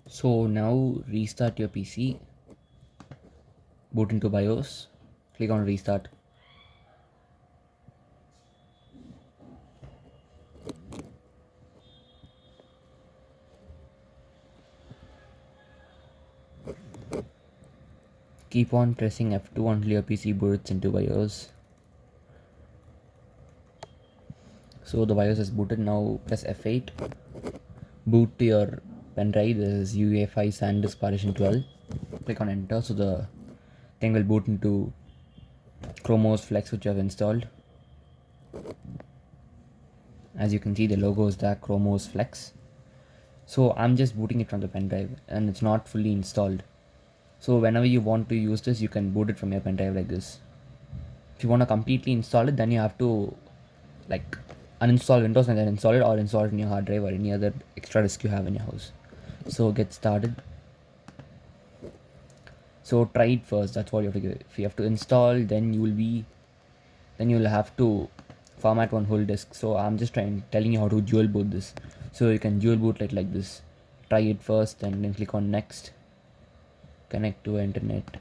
So now restart your PC, boot into BIOS, click on restart. Keep on pressing F2 until your PC boots into BIOS. So the BIOS is booted. Now press F8. Boot to your pendrive. This is UEFI SanDisk partition 12. Click on enter. So the thing will boot into Chrome Flex, which you have installed. As you can see, the logo is there, Chrome Flex. So I'm just booting it from the pendrive and it's not fully installed. So whenever you want to use this, you can boot it from your pendrive like this. If you want to completely install it, then you have to like uninstall Windows and then install it, or install it in your hard drive or any other extra disk you have in your house. So get started. So try it first. That's what you have to give. If you have to install, then you'll have to format one whole disk. So I'm just telling you how to dual boot this. So you can dual boot it like this. Try it first and then click on next. Connect to internet.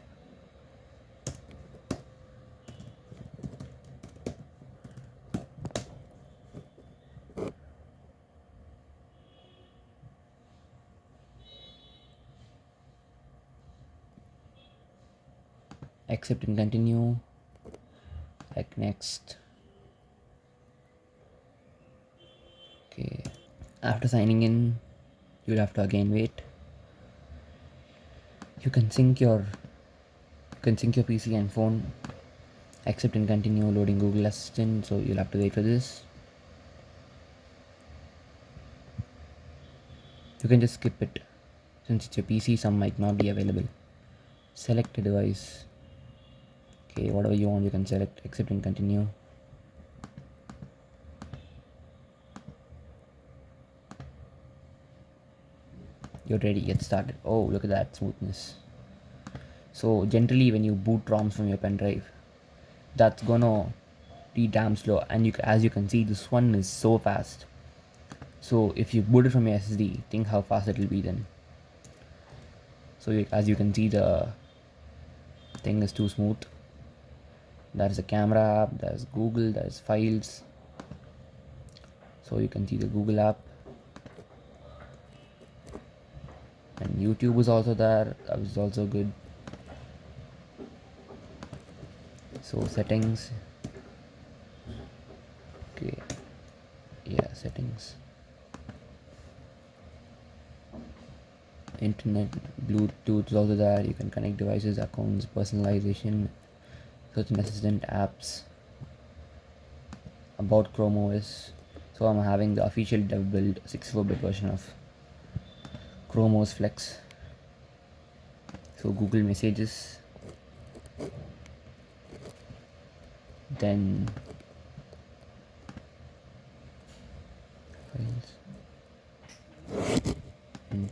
Accept and continue. Like next. Okay. After signing in, you'll have to again wait. You can sync your PC and phone. Accept and continue loading Google Assistant. So you'll have to wait for this. You can just skip it. Since it's your PC, some might not be available. Select a device. Okay, whatever you want, you can select. Accept and continue. You're ready, get started. Oh, look at that smoothness. So generally when you boot ROMs from your pen drive, that's gonna be damn slow, and as you can see, this one is so fast. So if you boot it from your SSD, think how fast it will be then. So as you can see, the thing is too smooth. There's a camera app, there's Google, there's files. So you can see the Google app, and YouTube is also there. That was also good. So settings. Okay, yeah, settings. Internet, Bluetooth is also there. You can connect devices, accounts, personalization, search and assistant, apps, about Chrome OS. So I'm having the official dev build 64-bit version of Chrome OS Flex. So Google Messages, then files.